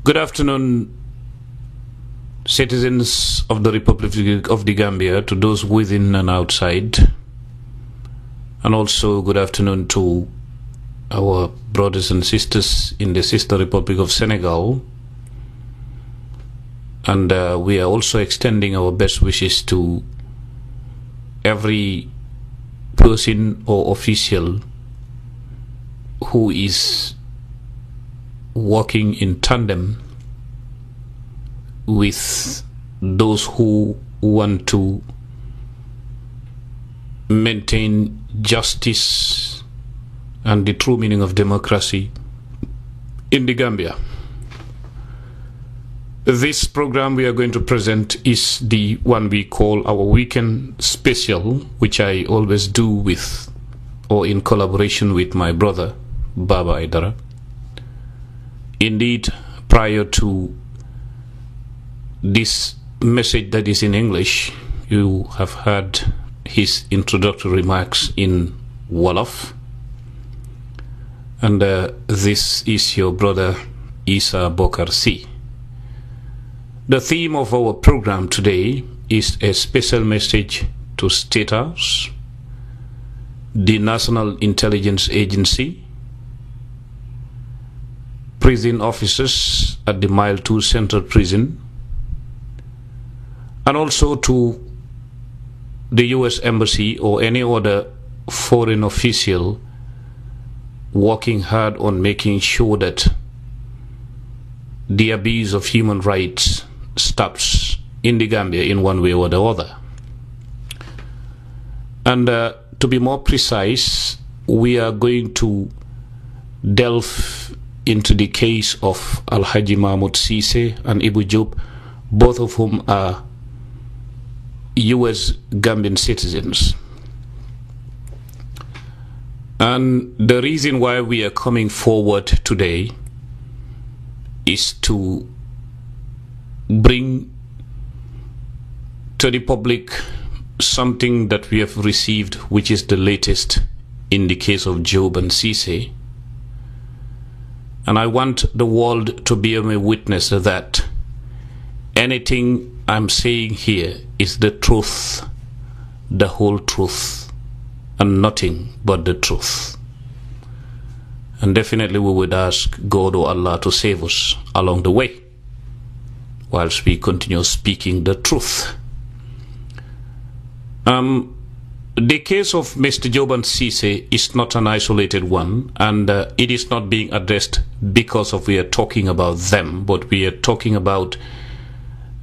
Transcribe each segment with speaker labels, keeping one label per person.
Speaker 1: Good afternoon, citizens of the Republic of the Gambia, to those within and outside. And also good afternoon to our brothers and sisters in the sister Republic of Senegal. And we are also extending our best wishes to every person or official who is working in tandem with those who want to maintain justice and the true meaning of democracy in the Gambia. This program we are going to present is the one we call our weekend special, which I always do with or in collaboration with my brother Baba Aidara. Indeed, prior to this message that is in English, you have heard his introductory remarks in Wolof. And this is your brother Isa Bokar C. The theme of our program today is a special message to State House, the National Intelligence Agency, prison officers at the Mile 2 Central Prison, and also to the U.S. Embassy or any other foreign official working hard on making sure that the abuse of human rights stops in the Gambia in one way or the other. And to be more precise, we are going to delve into the case of Alhaji Mahmoud Ceesay and Ibu Diop, both of whom are U.S. Gambian citizens. And the reason why we are coming forward today is to bring to the public something that we have received, which is the latest in the case of Diop and Ceesay. And I want the world to be a witness that anything I'm saying here is the truth, the whole truth, and nothing but the truth. And definitely we would ask God or Allah to save us along the way, whilst we continue speaking the truth. The case of Mr. Diop and Ceesay is not an isolated one, and it is not being addressed because we are talking about them, but we are talking about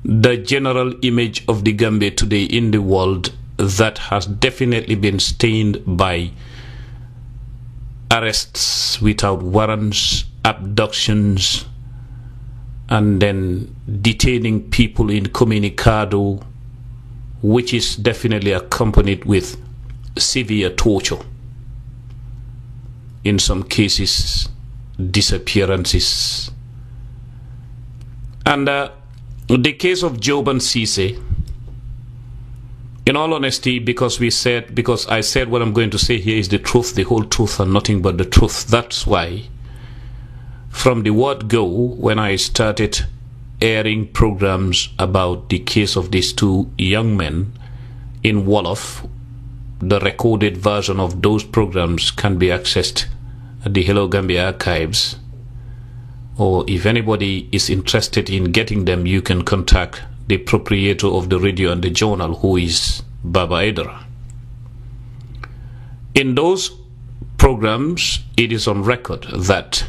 Speaker 1: the general image of the Gambia today in the world that has definitely been stained by arrests without warrants, abductions, and then detaining people incommunicado, which is definitely accompanied with severe torture. In some cases, disappearances. And the case of Diop and Ceesay, in all honesty, because I said what I'm going to say here is the truth, the whole truth, and nothing but the truth. That's why, from the word go, when I started airing programs about the case of these two young men in Wolof, the recorded version of those programs can be accessed at the Hello Gambia archives, or if anybody is interested in getting them, you can contact the proprietor of the radio and the journal, who is Baba Aidara. In those programs, it is on record that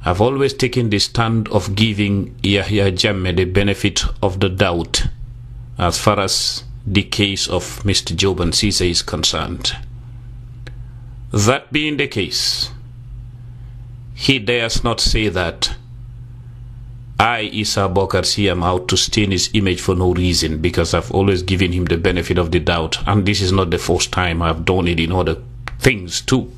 Speaker 1: I've always taken the stand of giving Yahya Jammeh the benefit of the doubt as far as the case of Mr. Diop and Ceesay is concerned. That being the case, he dares not say that I, Isa Bokar C, am out to stain his image for no reason, because I've always given him the benefit of the doubt, and this is not the first time I've done it in other things too.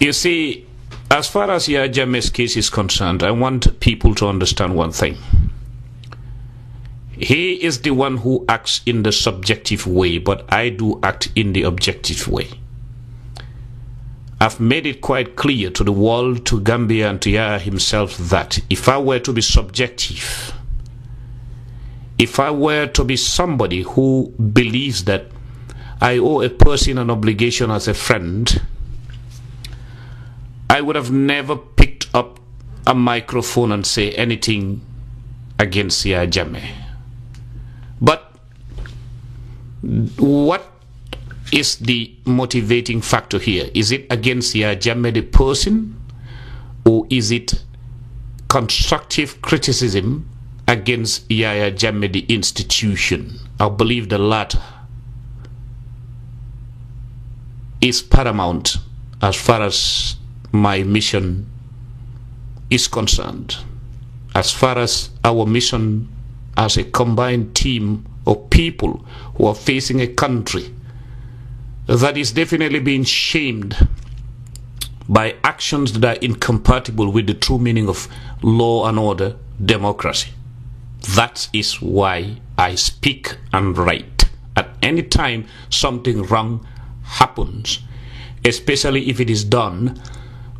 Speaker 1: You see, as far as Yahya Jammeh's case is concerned, I want people to understand one thing. He is the one who acts in the subjective way, but I do act in the objective way. I've made it quite clear to the world, to Gambia and to Yahya himself that if I were to be subjective, if I were to be somebody who believes that I owe a person an obligation as a friend, I would have never picked up a microphone and say anything against Yahya Jammeh. But what is the motivating factor here? Is it against Yahya Jammeh the person, or is it constructive criticism against Yahya Jammeh the institution? I believe the latter is paramount as far as my mission is concerned, as far as our mission as a combined team of people who are facing a country that is definitely being shamed by actions that are incompatible with the true meaning of law and order, democracy. That is why I speak and write at any time something wrong happens, especially if it is done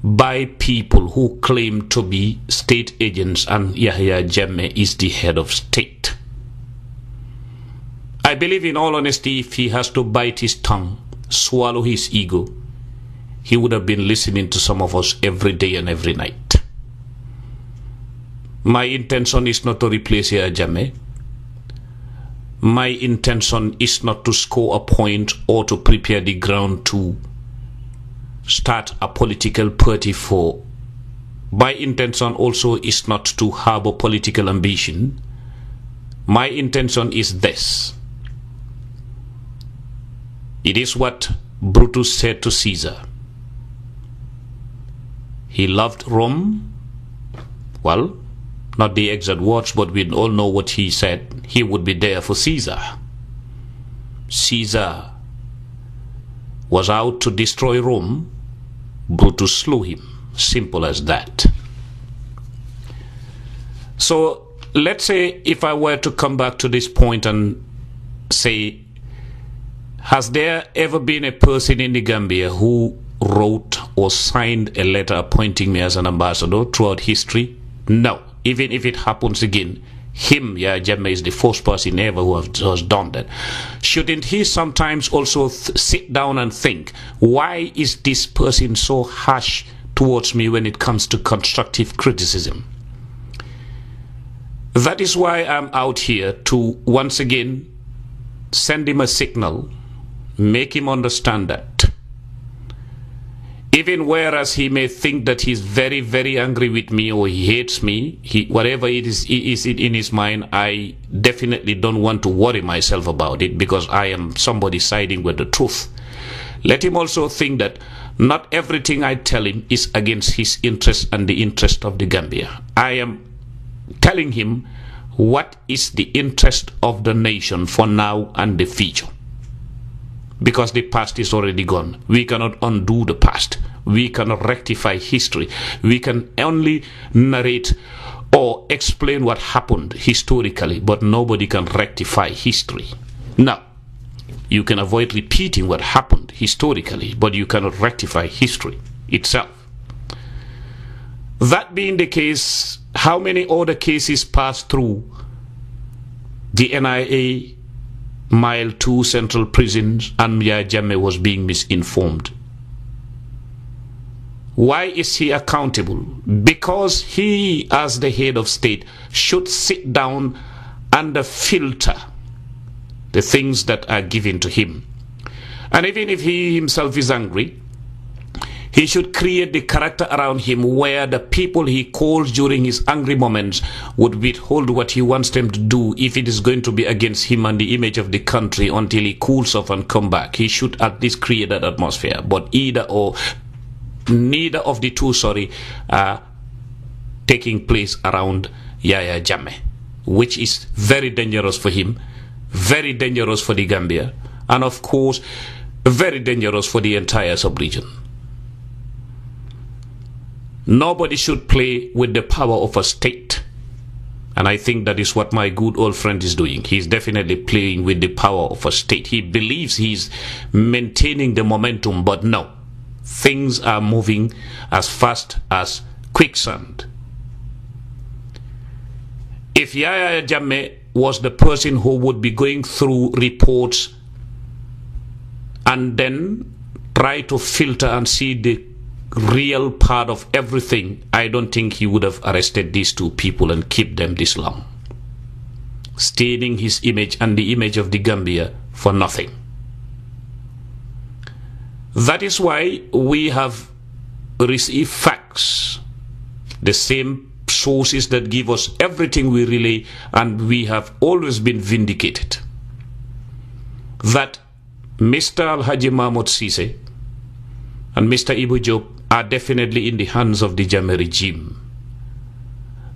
Speaker 1: by people who claim to be state agents and Yahya Jammeh is the head of state. I believe, in all honesty, if he has to bite his tongue, swallow his ego, he would have been listening to some of us every day and every night. My intention is not to replace Yahya Jammeh. My intention is not to score a point or to prepare the ground to start a political party for. My intention also is not to harbor political ambition. My intention is this. It is what Brutus said to Caesar. He loved Rome. Well, not the exact words, but we all know what he said. He would be there for Caesar. Caesar was out to destroy Rome. Brutus slew him. Simple as that. So let's say if I were to come back to this point and say, has there ever been a person in the Gambia who wrote or signed a letter appointing me as an ambassador throughout history? No. Even if it happens again, Yahya Jammeh is the first person ever who has done that. Shouldn't he sometimes also sit down and think, why is this person so harsh towards me when it comes to constructive criticism? That is why I'm out here to once again send him a signal, make him understand that even whereas he may think that he's very, very angry with me or he hates me, whatever it is in his mind, I definitely don't want to worry myself about it because I am somebody siding with the truth. Let him also think that not everything I tell him is against his interest and the interest of the Gambia. I am telling him what is the interest of the nation for now and the future. Because the past is already gone. We cannot undo the past. We cannot rectify history. We can only narrate or explain what happened historically, but nobody can rectify history. Now, you can avoid repeating what happened historically, but you cannot rectify history itself. That being the case, how many other cases passed through the NIA, Mile 2 Central Prisons, and Yahya Jammeh was being misinformed? Why is he accountable? Because he, as the head of state, should sit down and filter the things that are given to him. And even if he himself is angry, he should create the character around him where the people he calls during his angry moments would withhold what he wants them to do if it is going to be against him and the image of the country until he cools off and come back. He should at least create that atmosphere. But neither of the two, are taking place around Yahya Jammeh, which is very dangerous for him, very dangerous for the Gambia, and of course, very dangerous for the entire sub-region. Nobody should play with the power of a state. And I think that is what my good old friend is doing. He's definitely playing with the power of a state. He believes he's maintaining the momentum, but no. things are moving as fast as quicksand. If Yahya Jammeh was the person who would be going through reports and then try to filter and see the real part of everything, I don't think he would have arrested these two people and kept them this long, staining his image and the image of the Gambia for nothing. That is why we have received facts, the same sources that give us everything we relay, and we have always been vindicated that Mr. Alhaji Mahmoud Ceesay and Mr. Ibu Diop are definitely in the hands of the Jammeh regime.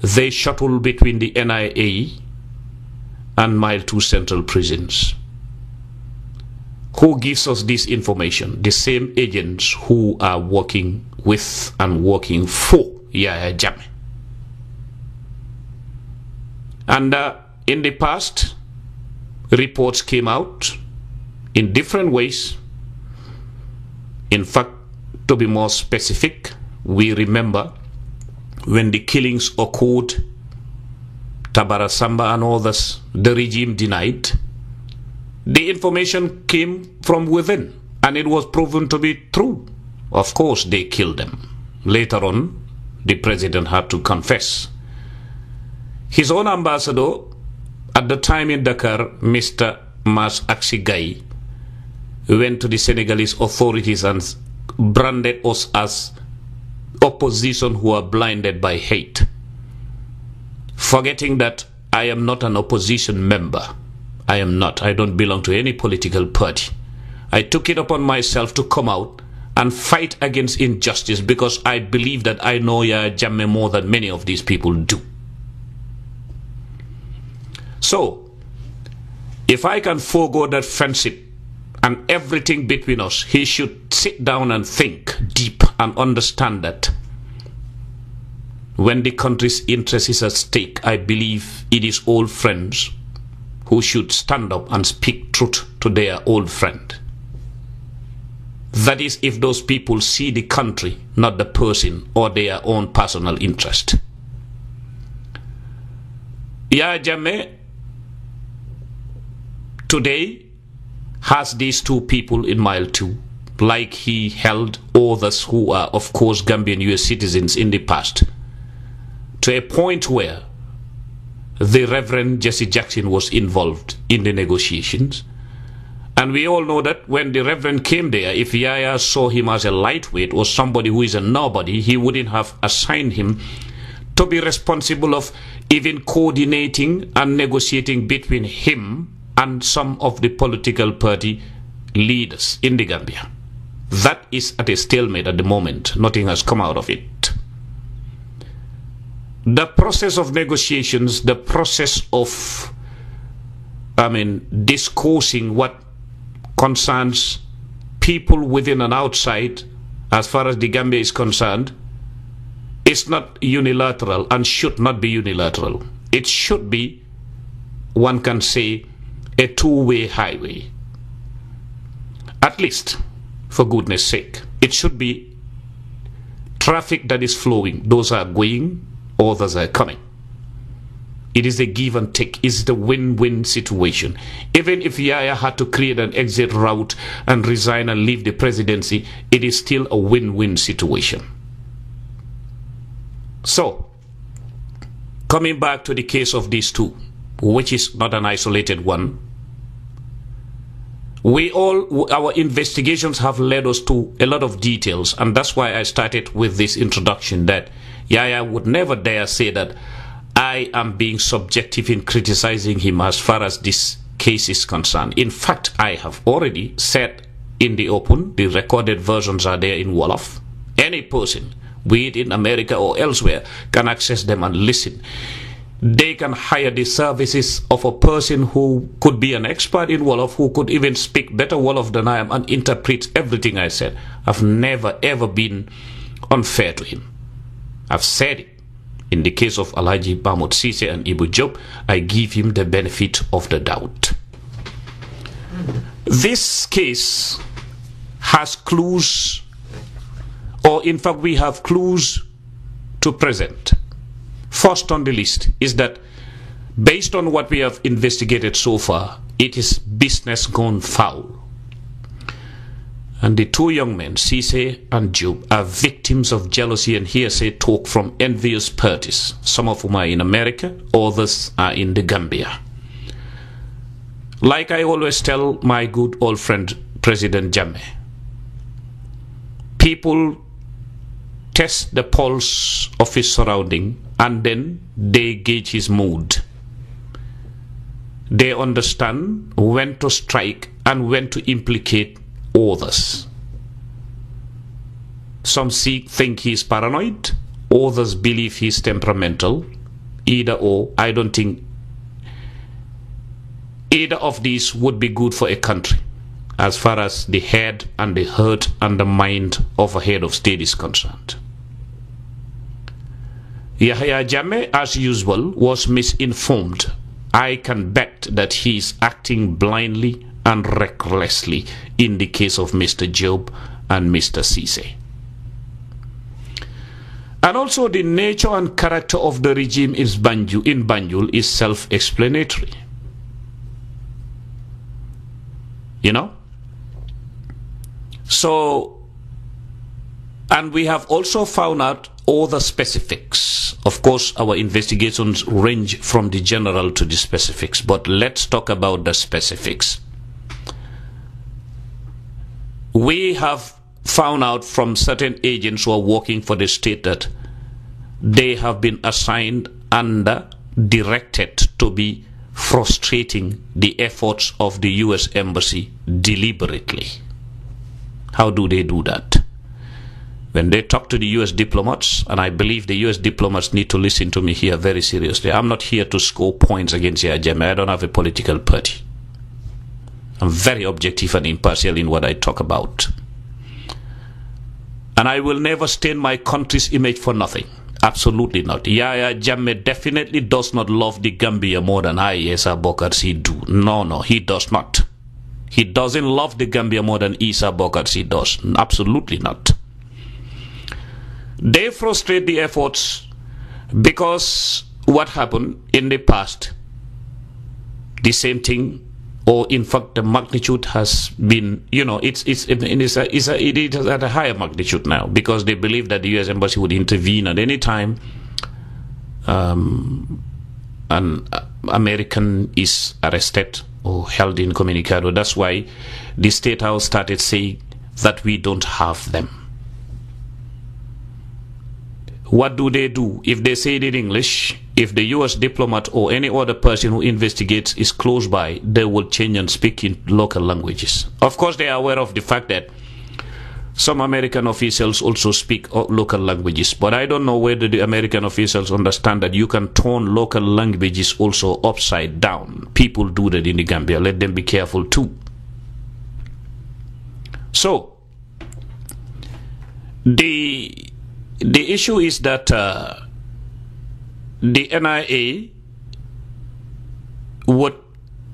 Speaker 1: They shuttle between the NIA and Mile 2 Central prisons. Who gives us this information? The same agents who are working with and working for Yahya Jammeh. And in the past, reports came out in different ways. In fact, to be more specific, we remember when the killings occurred, Tabara Samba and others, the regime denied. The information came from within, and it was proven to be true. Of course, they killed them. Later on, the president had to confess. His own ambassador, at the time in Dakar, Mr. Mas Aksigai, went to the Senegalese authorities and branded us as opposition who are blinded by hate, forgetting that I am not an opposition member. I am not. I don't belong to any political party. I took it upon myself to come out and fight against injustice because I believe that I know Yahya Jammeh more than many of these people do. So, if I can forego that friendship and everything between us, he should sit down and think deep and understand that when the country's interest is at stake, I believe it is old friends who should stand up and speak truth to their old friend. That is, if those people see the country, not the person or their own personal interest. Yahya Jammeh today has these two people in Mile 2, like he held others who are, of course, Gambian US citizens in the past, to a point where the Reverend Jesse Jackson was involved in the negotiations. And we all know that when the Reverend came there, if Yahya saw him as a lightweight or somebody who is a nobody, he wouldn't have assigned him to be responsible of even coordinating and negotiating between him and some of the political party leaders in the Gambia. That is at a stalemate at the moment. Nothing has come out of it. The process of negotiations, the process of, discoursing what concerns people within and outside, as far as the Gambia is concerned, is not unilateral and should not be unilateral. It should be, one can say, a two-way highway. At least, for goodness sake, it should be traffic that is flowing. Those are going, others are coming. It is a give and take. It's the win-win situation. Even if Yahya had to create an exit route and resign and leave the presidency, it is still a win-win situation. So, coming back to the case of these two, which is not an isolated one, our investigations have led us to a lot of details, and that's why I started with this introduction that Yahya would never dare say that I am being subjective in criticizing him as far as this case is concerned. In fact, I have already said in the open, the recorded versions are there in Wolof. Any person, be it in America or elsewhere, can access them and listen. They can hire the services of a person who could be an expert in Wolof, who could even speak better Wolof than I am and interpret everything I said. I've never ever been unfair to him. I've said it. In the case of Alhaji Mahmoud Ceesay and Ibu Diop, I give him the benefit of the doubt. This case has clues or in fact we have clues to present. First on the list is that based on what we have investigated so far, it is business gone foul. And the two young men, Cisse and Job, are victims of jealousy and hearsay talk from envious parties. Some of whom are in America, others are in the Gambia. Like I always tell my good old friend President Jammeh, people test the pulse of his surrounding and then they gauge his mood. They understand when to strike and when to implicate others. Some think he's paranoid, others believe he's temperamental. Either or, I don't think either of these would be good for a country as far as the head and the heart and the mind of a head of state is concerned. Yahya Jammeh, as usual, was misinformed. I can bet that he is acting blindly and recklessly in the case of Mr. Job and Mr. Cisse. And also the nature and character of the regime in Banjul is self-explanatory. You know? So, and we have also found out all the specifics. Of course, our investigations range from the general to the specifics, but let's talk about the specifics. We have found out from certain agents who are working for the state that they have been assigned and directed to be frustrating the efforts of the U.S. Embassy deliberately. How do they do that? When they talk to the U.S. diplomats, and I believe the U.S. diplomats need to listen to me here very seriously. I'm not here to score points against Yahya Jammeh. I don't have a political party. I'm very objective and impartial in what I talk about. And I will never stain my country's image for nothing. Absolutely not. Yahya Jammeh definitely does not love the Gambia more than I, Issa Bokarsi, do. No, he does not. He doesn't love the Gambia more than Issa Bokarsi does. Absolutely not. They frustrate the efforts because what happened in the past, the same thing, or in fact the magnitude has been, it is at a higher magnitude now, because they believe that the U.S. Embassy would intervene at any time an American is arrested or held incommunicado. That's why the State House started saying that we don't have them. What do? If they say it in English, if the U.S. diplomat or any other person who investigates is close by, they will change and speak in local languages. Of course, they are aware of the fact that some American officials also speak local languages, but I don't know whether the American officials understand that you can turn local languages also upside down. People do that in the Gambia. Let them be careful too. So, the issue is that the NIA would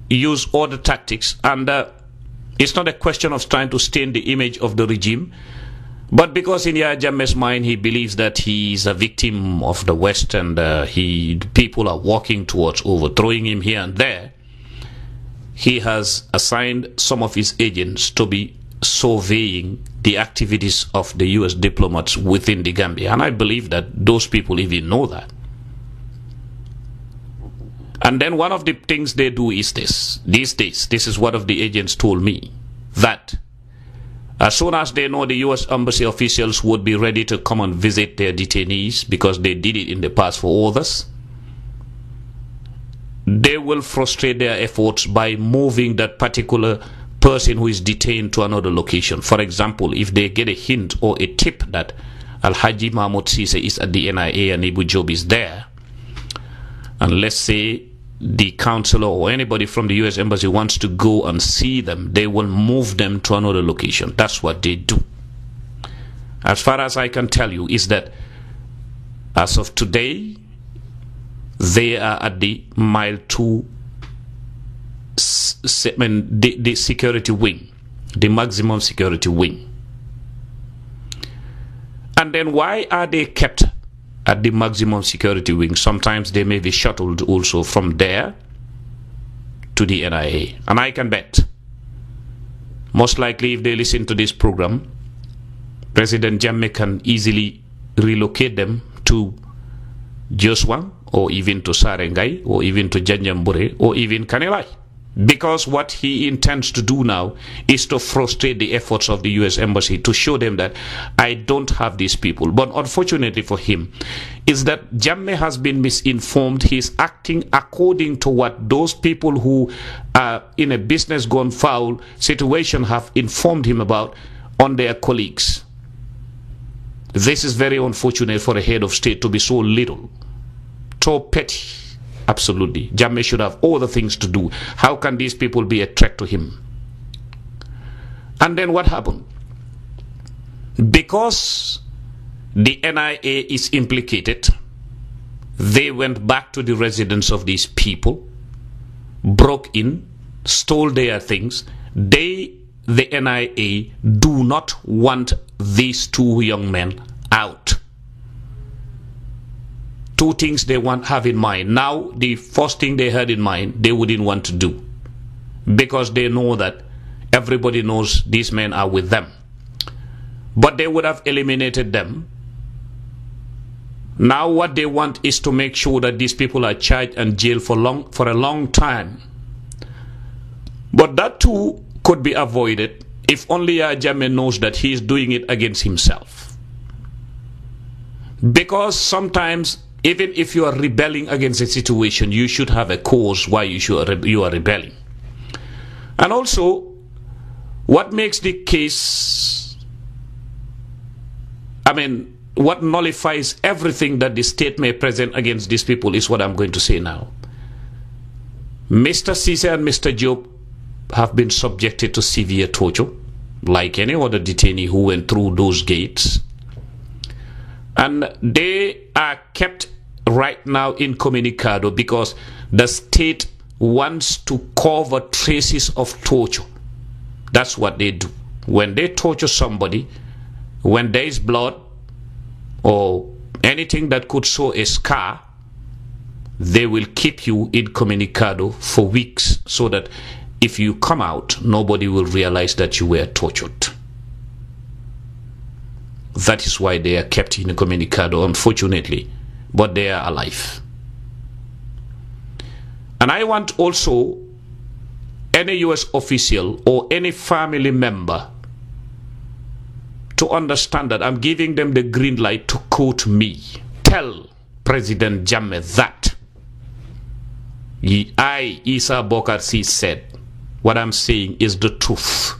Speaker 1: use other tactics, and it's not a question of trying to stain the image of the regime, but because in Yahya Jammeh's mind he believes that he is a victim of the West and people are working towards overthrowing him here and there, he has assigned some of his agents to be surveying the activities of the U.S. diplomats within the Gambia, and I believe that those people even know that. And then one of the things they do is this. These days, this is what of the agents told me, that as soon as they know the U.S. Embassy officials would be ready to come and visit their detainees, because they did it in the past for others, they will frustrate their efforts by moving that particular person who is detained to another location. For example, if they get a hint or a tip that Al-Haji Mahmoud Cisse is at the NIA and Ibu Job is there, and let's say the counselor or anybody from the U.S. Embassy wants to go and see them, they will move them to another location. That's what they do. As far as I can tell you is that as of today, they are at the Mile 2 the security wing, the maximum security wing. And then why are they kept at the maximum security wing? Sometimes they may be shuttled also from there to the NIA. And I can bet, most likely if they listen to this program, President Jammeh can easily relocate them to Joswang, or even to Sarengai, or even to Janjambure, or even Kanilai. Because what he intends to do now is to frustrate the efforts of the US Embassy to show them that I don't have these people. But unfortunately for him, is that Jammeh has been misinformed. He's acting according to what those people who are in a business gone foul situation have informed him about on their colleagues. This is very unfortunate for a head of state to be so little, so petty. Absolutely. Jammeh should have all the things to do. How can these people be a threat to him? And then what happened? Because the NIA is implicated, they went back to the residence of these people, broke in, stole their things. They, the NIA, do not want these two young men out. Two things they have in mind. Now, the first thing they had in mind, they wouldn't want to do, because they know that everybody knows these men are with them. But they would have eliminated them. Now what they want is to make sure that these people are charged and jailed for a long time. But that too could be avoided if only Jammeh knows that he is doing it against himself. Because sometimes, even if you are rebelling against a situation, you should have a cause why you are rebelling. And also, what makes the case, what nullifies everything that the state may present against these people is what I'm going to say now. Mr. Ceesay and Mr. Job have been subjected to severe torture, like any other detainee who went through those gates. And they are kept right now incommunicado because the state wants to cover traces of torture. That's what they do. When they torture somebody, when there is blood or anything that could show a scar, they will keep you incommunicado for weeks, so that if you come out, nobody will realize that you were tortured. That is why they are kept incommunicado, unfortunately, but they are alive. And I want also any US official or any family member to understand that I'm giving them the green light to quote me. Tell President Jammeh that I, Issa Bokar C, said what I'm saying is the truth,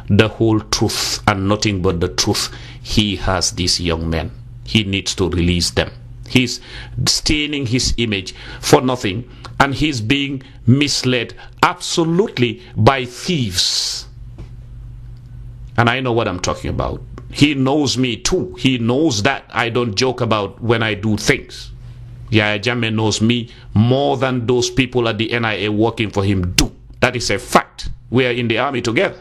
Speaker 1: the whole truth, and nothing but the truth. He has these young men. He needs to release them. He's staining his image for nothing, and he's being misled absolutely by thieves. And I know what I'm talking about. He knows me too. He knows that I don't joke about when I do things. Yahya Jammeh knows me more than those people at the NIA working for him do. That is a fact. We are in the army together.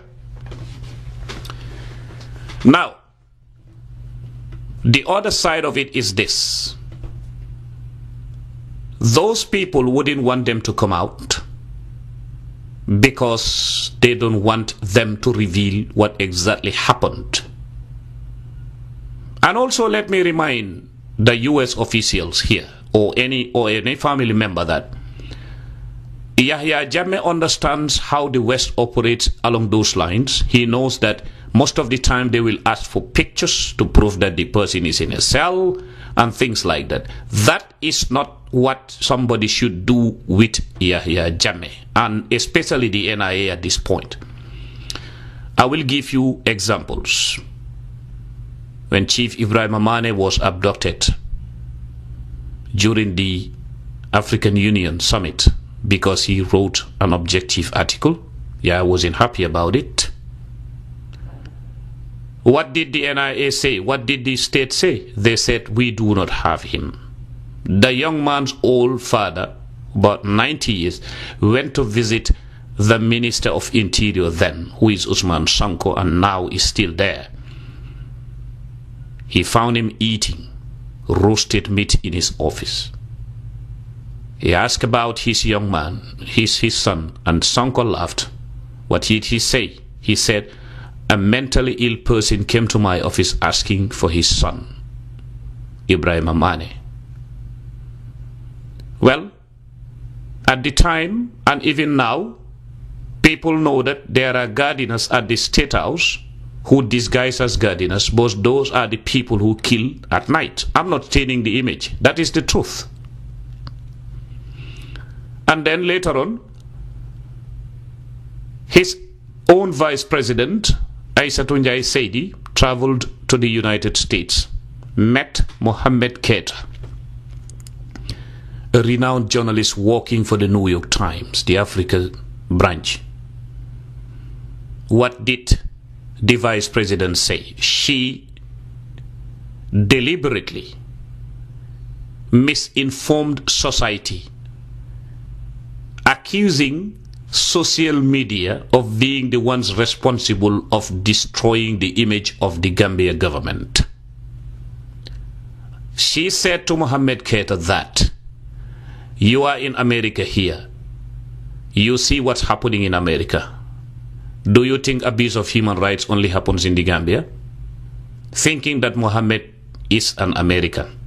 Speaker 1: Now, the other side of it is this. Those people wouldn't want them to come out because they don't want them to reveal what exactly happened. And also, let me remind the US officials here, or any family member, that Yahya Jammeh understands how the West operates along those lines. He knows that most of the time they will ask for pictures to prove that the person is in a cell and things like that. That is not what somebody should do with Yahya Jammeh, and especially the NIA at this point. I will give you examples. When Chief Ibrahim Amane was abducted during the African Union Summit because he wrote an objective article, I wasn't happy about it. What did the NIA say? What did the state say? They said, we do not have him. The young man's old father, about 90 years, went to visit the Minister of Interior then, who is Usman Sanko, and now is still there. he found him eating roasted meat in his office. He asked about his young man, his son, and Sonko laughed. What did he say? He said, a mentally ill person came to my office asking for his son, Ibrahim Mane. Well, at the time, and even now, people know that there are gardeners at the State House who disguise as gardeners, but those are the people who kill at night. I'm not changing the image. That is the truth. And then later on, his own vice president, Aissatou Njie Saidi, traveled to the United States, met Mohammed Keita, a renowned journalist working for the New York Times, the Africa branch. What did the vice president say? She deliberately misinformed society, accusing social media of being the ones responsible of destroying the image of the Gambia government. She said to Mohammed Keita that you are in America here. You see what's happening in America. Do you think abuse of human rights only happens in the Gambia? Thinking that Mohammed is an American.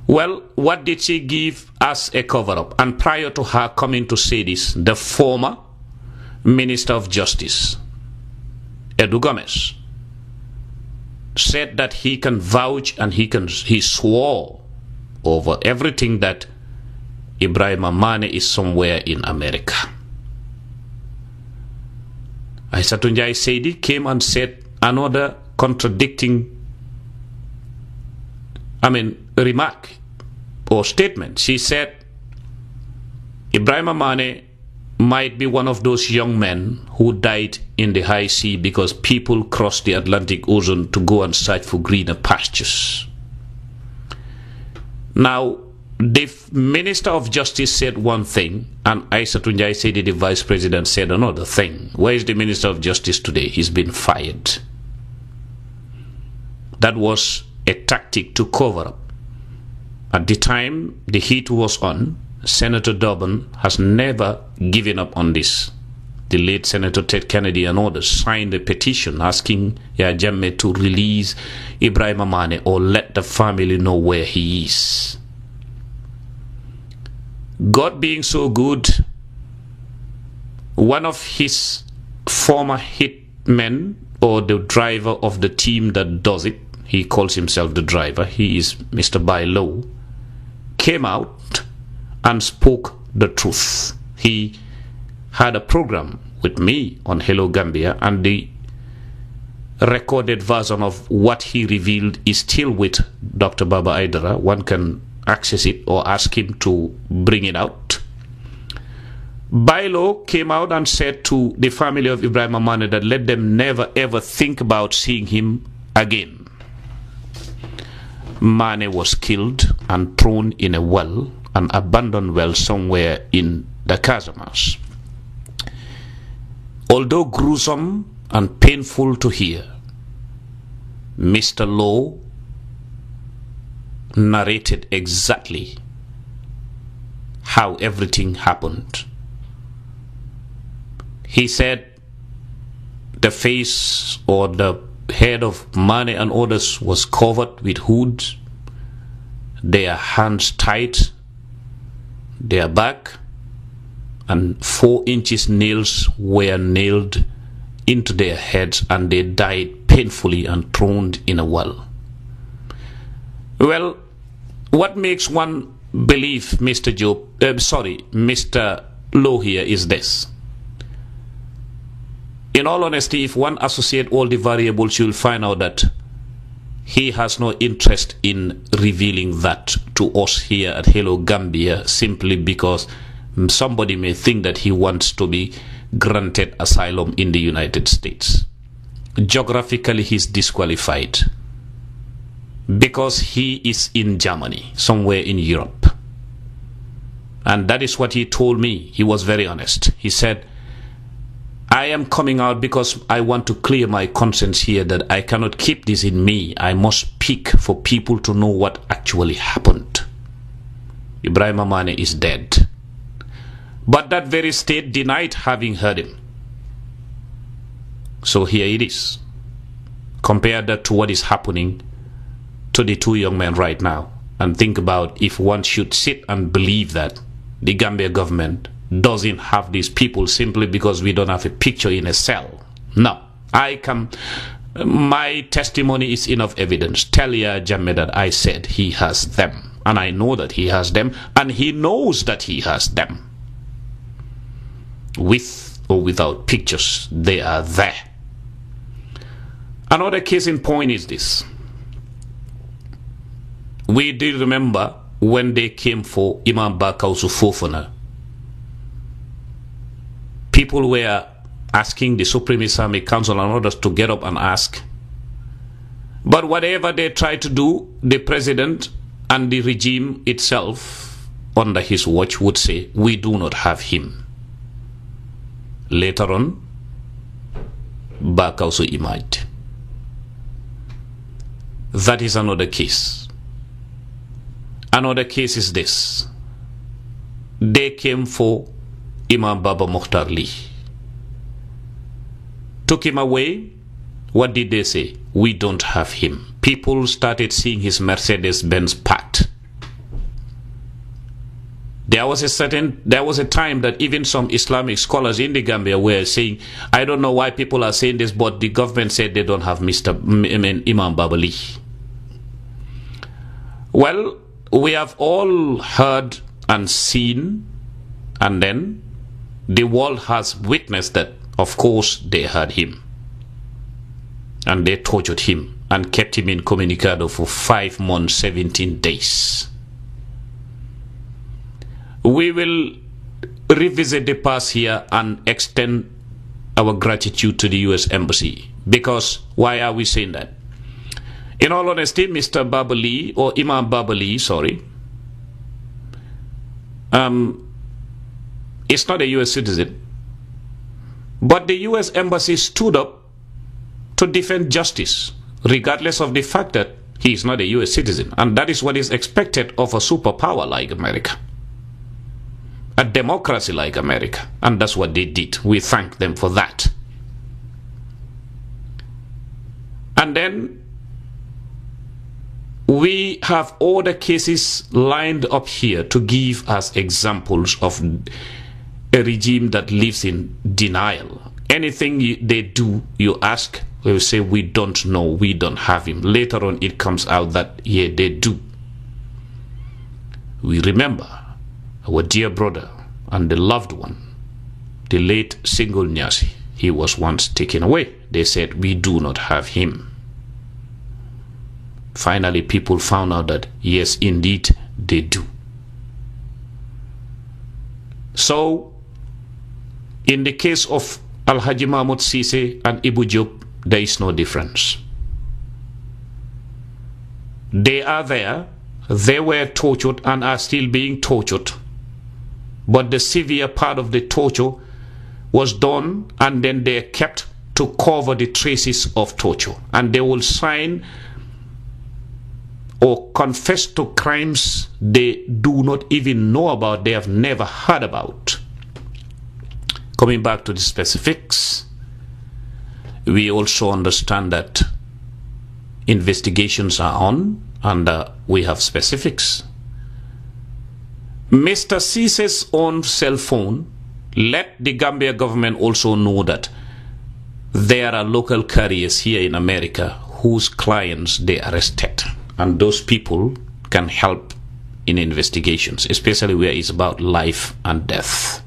Speaker 1: Well, what did she give as a cover-up? And prior to her coming to say this, the former Minister of Justice, Edu Gomez, said that he can vouch and he swore over everything that Ibrahim Mane is somewhere in America. Aissatou Njie Saidi came and said another contradicting remark or statement. She said Ibrahim Mane might be one of those young men who died in the high sea because people crossed the Atlantic Ocean to go and search for greener pastures. Now, the Minister of Justice said one thing, and Aissatou Njie Saidi, the Vice President, said another thing. Where is the Minister of Justice today? He's been fired. That was a tactic to cover up. At the time the heat was on, Senator Durbin has never given up on this. The late Senator Ted Kennedy and others signed a petition asking Yahya Jammeh to release Ibrahim Mane or let the family know where he is. God being so good, one of his former hitmen, or the driver of the team that does it, he calls himself the driver, he is Mr. Bailo, came out and spoke the truth. He had a program with me on Hello Gambia, and the recorded version of what he revealed is still with Dr. Baba Aidara. One can access it or ask him to bring it out. Bailo came out and said to the family of Ibrahim Mane that let them never ever think about seeing him again. Mane was killed and thrown in a well, an abandoned well somewhere in the Casamas. Although gruesome and painful to hear, Mr. Lowe narrated exactly how everything happened. He said the face or the head of Mane and others was covered with hoods, their hands tied, their back, and 4 inches nails were nailed into their heads, and they died painfully and thrown in a well. Well, what makes one believe Mr. Lowe here is this. In all honesty, if one associates all the variables, you'll find out that he has no interest in revealing that to us here at Hello Gambia, simply because somebody may think that he wants to be granted asylum in the United States. Geographically, he's disqualified because he is in Germany, somewhere in Europe. And that is what he told me. He was very honest. He said, I am coming out because I want to clear my conscience here that I cannot keep this in me. I must speak for people to know what actually happened. Ibrahim Mane is dead. But that very state denied having heard him. So here it is. Compare that to what is happening to the two young men right now. And think about if one should sit and believe that the Gambia government doesn't have these people simply because we don't have a picture in a cell. No. My testimony is enough evidence. Tell Yahya Jammeh that I said he has them. And I know that he has them. And he knows that he has them. With or without pictures, they are there. Another case in point is this. We do remember when they came for Imam Bakausu Fofana. People were asking the Supreme Islamic Council and others to get up and ask. But whatever they try to do, the president and the regime itself under his watch would say, we do not have him. Later on, Bakausu emerged. That is another case. Another case is this. They came for Imam Baba Mukhtar Lee. Took him away. What did they say? We don't have him. People started seeing his Mercedes-Benz packed. There was a time that even some Islamic scholars in the Gambia were saying, I don't know why people are saying this, but the government said they don't have Imam Baba Lee. Well, we have all heard and seen, and then the world has witnessed that, of course, they had him. And they tortured him and kept him incommunicado for 5 months, 17 days. We will revisit the past here and extend our gratitude to the U.S. Embassy. Because, why are we saying that? In all honesty, Mr. Baba Lee, or Imam Baba Lee, sorry, is not a U.S. citizen. But the U.S. Embassy stood up to defend justice, regardless of the fact that he is not a U.S. citizen. And that is what is expected of a superpower like America. A democracy like America. And that's what they did. We thank them for that. And then we have all the cases lined up here to give us examples of a regime that lives in denial. Anything they do, you ask, they will say, we don't know, we don't have him. Later on, it comes out that, yeah, they do. We remember our dear brother and the loved one, the late Single Nyasi. He was once taken away. They said, we do not have him. Finally, people found out that, yes, indeed, they do. So, in the case of Al-Haji Mahmoud Sise and Ibu Diop, there is no difference. They are there. They were tortured and are still being tortured. But the severe part of the torture was done, and then they are kept to cover the traces of torture. And they will sign or confess to crimes they do not even know about, they have never heard about. Coming back to the specifics, we also understand that investigations are on, and we have specifics. Mr. Sise's own cell phone let the Gambia government also know that there are local carriers here in America whose clients they arrested. And those people can help in investigations, especially where it's about life and death.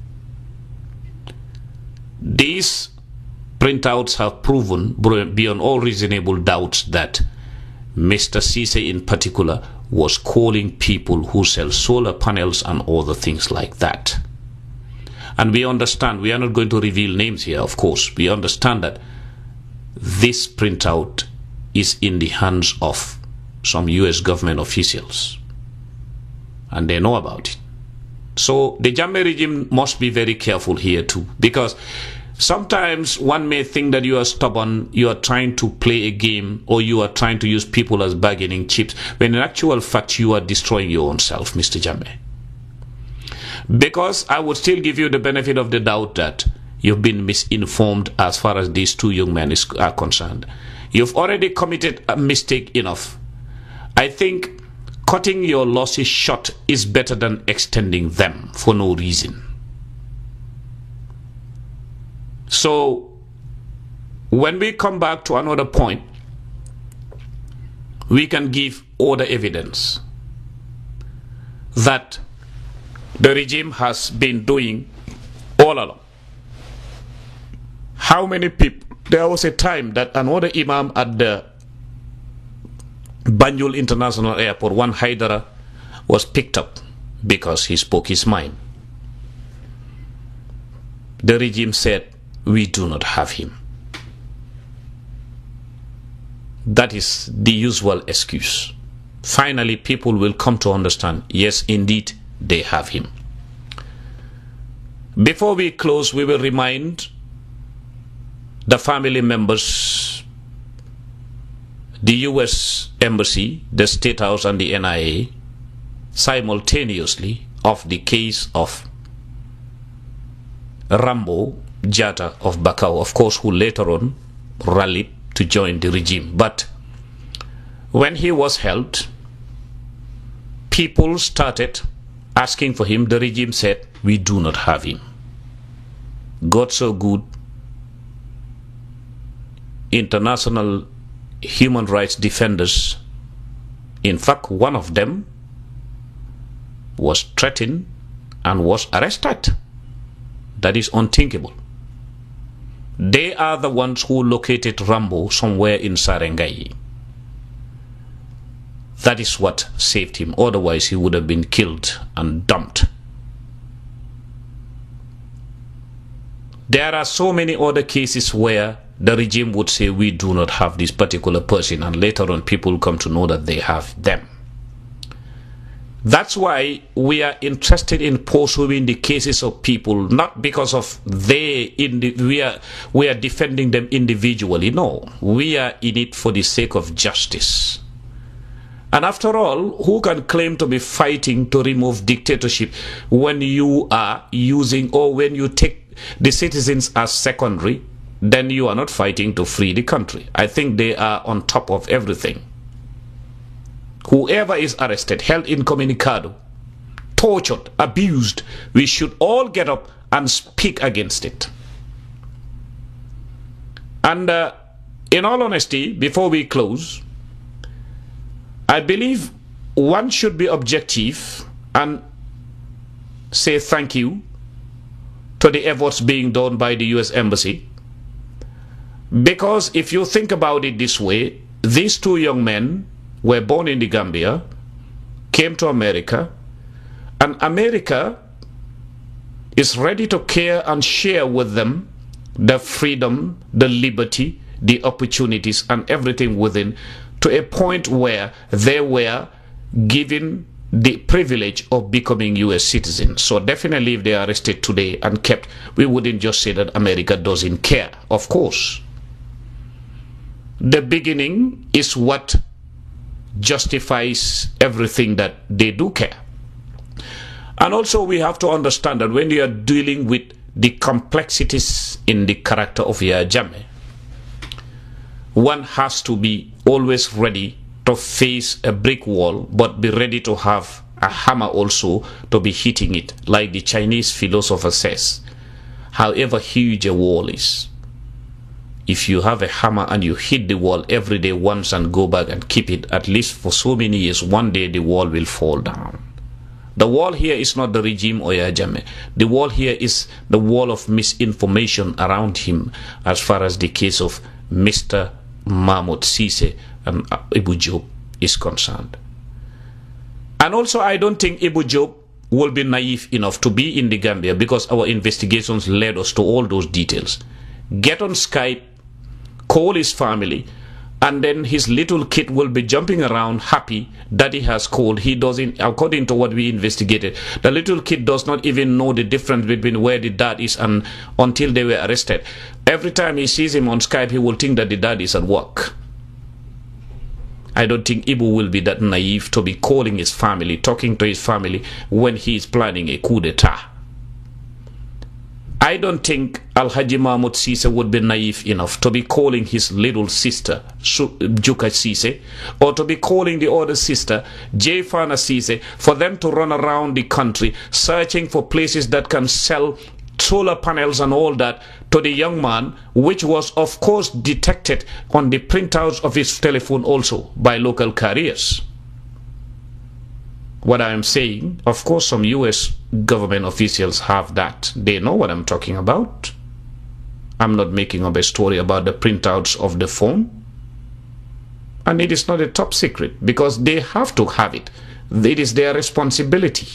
Speaker 1: These printouts have proven beyond all reasonable doubts that Mr. Sise in particular was calling people who sell solar panels and other things like that. And we understand, we are not going to reveal names here, of course. We understand that this printout is in the hands of some U.S. government officials, and they know about it. So the Jammeh regime must be very careful here too, because Sometimes one may think that you are stubborn, you are trying to play a game, or you are trying to use people as bargaining chips, when in actual fact you are destroying your own self, Mr. Jammeh. Because I would still give you the benefit of the doubt that you've been misinformed as far as these two young men are concerned. You've already committed a mistake enough. I think cutting your losses short is better than extending them for no reason. So, when we come back to another point, we can give all the evidence that the regime has been doing all along. How many people? There was a time that another imam at the Banjul International Airport, one Haidara, was picked up because he spoke his mind. The regime said, we do not have him. That is the usual excuse. Finally, people will come to understand, yes, indeed, they have him. Before we close, we will remind the family members, the US Embassy, the State House and the NIA, simultaneously of the case of Rambo Jatta of Bakau, of course, who later on rallied to join the regime. But when he was held, people started asking for him. The regime said, we do not have him. God so good, international human rights defenders, in fact, one of them was threatened and was arrested. That is unthinkable. They are the ones who located Rambo somewhere in Sarengai. That is what saved him. Otherwise, he would have been killed and dumped. There are so many other cases where the regime would say, we do not have this particular person, and later on people come to know that they have them. That's why we are interested in pursuing the cases of people, not because of we are defending them individually. No, we are in it for the sake of justice. And after all, who can claim to be fighting to remove dictatorship when you are using, or when you take the citizens as secondary, then you are not fighting to free the country. I think they are on top of everything. Whoever is arrested, held incommunicado, tortured, abused, we should all get up and speak against it. And in all honesty, before we close, I believe one should be objective and say thank you to the efforts being done by the US Embassy. Because if you think about it this way, these two young men were born in the Gambia, came to America, and America is ready to care and share with them the freedom, the liberty, the opportunities, and everything within, to a point where they were given the privilege of becoming US citizens. So definitely if they are arrested today and kept, we wouldn't just say that America doesn't care. Of course. The beginning is what justifies everything that they do care. And also we have to understand that when you are dealing with the complexities in the character of Yahya Jammeh, one has to be always ready to face a brick wall, but be ready to have a hammer also to be hitting it. Like the Chinese philosopher says, however huge a wall is, if you have a hammer and you hit the wall every day once and go back and keep it at least for so many years, one day the wall will fall down. The wall here is not the regime or Yahya Jammeh. The wall here is the wall of misinformation around him, as far as the case of Mr. Mahmoud Cisse and Ibu Job is concerned. And also I don't think Ibu Job will be naive enough to be in the Gambia, because our investigations led us to all those details. Get on Skype, call his family, and then his little kid will be jumping around happy daddy has called. He doesn't, according to what we investigated, the little kid does not even know the difference between where the dad is and until they were arrested. Every time he sees him on Skype, he will think that the dad is at work. I don't think Ibu will be that naive to be calling his family, talking to his family when he is planning a coup d'etat. I don't think Alhaji Mahmoud Ceesay would be naive enough to be calling his little sister, Juka Ceesay, or to be calling the other sister, Jayfana Ceesay, for them to run around the country searching for places that can sell solar panels and all that to the young man, which was of course detected on the printouts of his telephone also by local carriers. What I am saying, of course some US government officials have that. They know what I'm talking about. I'm not making up a story about the printouts of the phone. And it is not a top secret because they have to have it. It is their responsibility.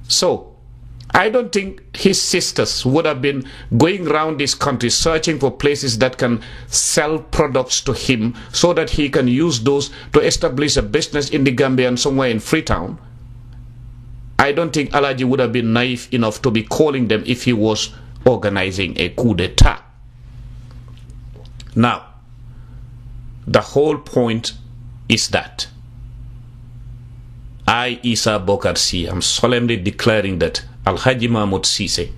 Speaker 1: So, I don't think his sisters would have been going around this country searching for places that can sell products to him so that he can use those to establish a business in the Gambia and somewhere in Freetown. I don't think Alhaji would have been naive enough to be calling them if he was organizing a coup d'etat. Now, the whole point is that I, Issa Bokar C, am solemnly declaring that Alhaji Mahmoud Ceesay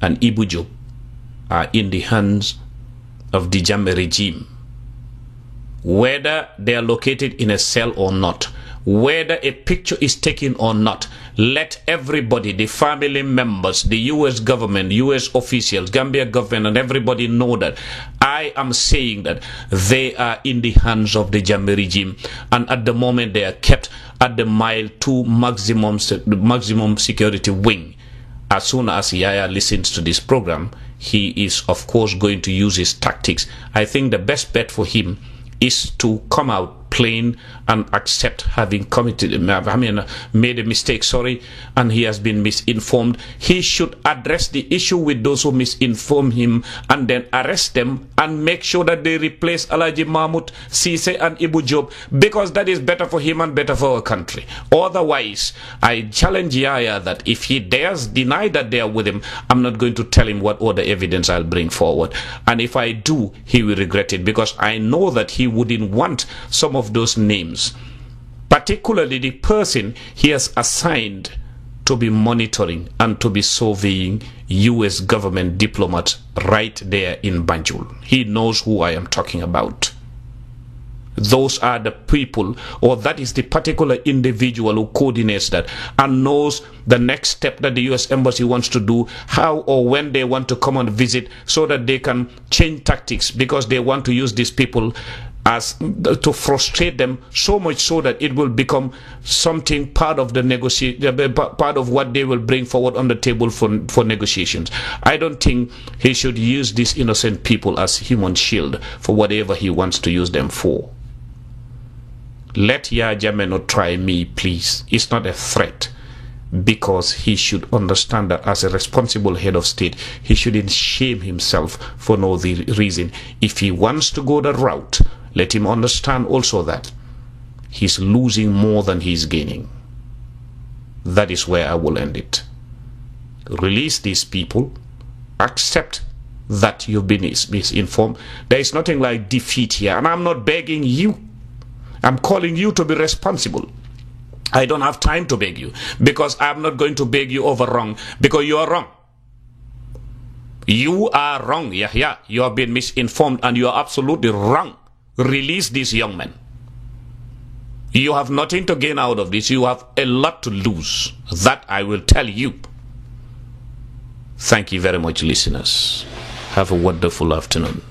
Speaker 1: and Ibu Job are in the hands of the Jammeh regime. Whether they are located in a cell or not, whether a picture is taken or not, let everybody, the family members, the US government, US officials, Gambia government, and everybody know that I am saying that they are in the hands of the Jammeh regime, and at the moment they are kept at the Mile 2 maximum security wing. As soon as Yaya listens to this program, he is of course going to use his tactics. I think the best bet for him is to come out plain and accept having made a mistake, and he has been misinformed. He should address the issue with those who misinform him and then arrest them and make sure that they replace Alhaji Mahmoud Ceesay and Ibu Job, because that is better for him and better for our country. Otherwise, I challenge Yaya that if he dares deny that they are with him, I'm not going to tell him what other evidence I'll bring forward. And if I do, he will regret it, because I know that he wouldn't want some of those names, particularly the person he has assigned to be monitoring and to be surveying US government diplomats right there in Banjul. He knows who I am talking about. Those are the people, or that is the particular individual who coordinates that and knows the next step that the US Embassy wants to do, how or when they want to come and visit, so that they can change tactics, because they want to use these people as to frustrate them so much so that it will become something part of the part of what they will bring forward on the table for negotiations. I don't think he should use these innocent people as human shield for whatever he wants to use them for. Let Yahya Jammeh not try me, please. It's not a threat, because he should understand that as a responsible head of state, he shouldn't shame himself for no reason. If he wants to go that route, let him understand also that he's losing more than he's gaining. That is where I will end it. Release these people. Accept that you've been misinformed. There is nothing like defeat here. And I'm not begging you. I'm calling you to be responsible. I don't have time to beg you, because I'm not going to beg you over wrong, because you are wrong. You are wrong, Yahya. You have been misinformed and you are absolutely wrong. Release these young men. You have nothing to gain out of this. You have a lot to lose. That I will tell you. Thank you very much, listeners. Have a wonderful afternoon.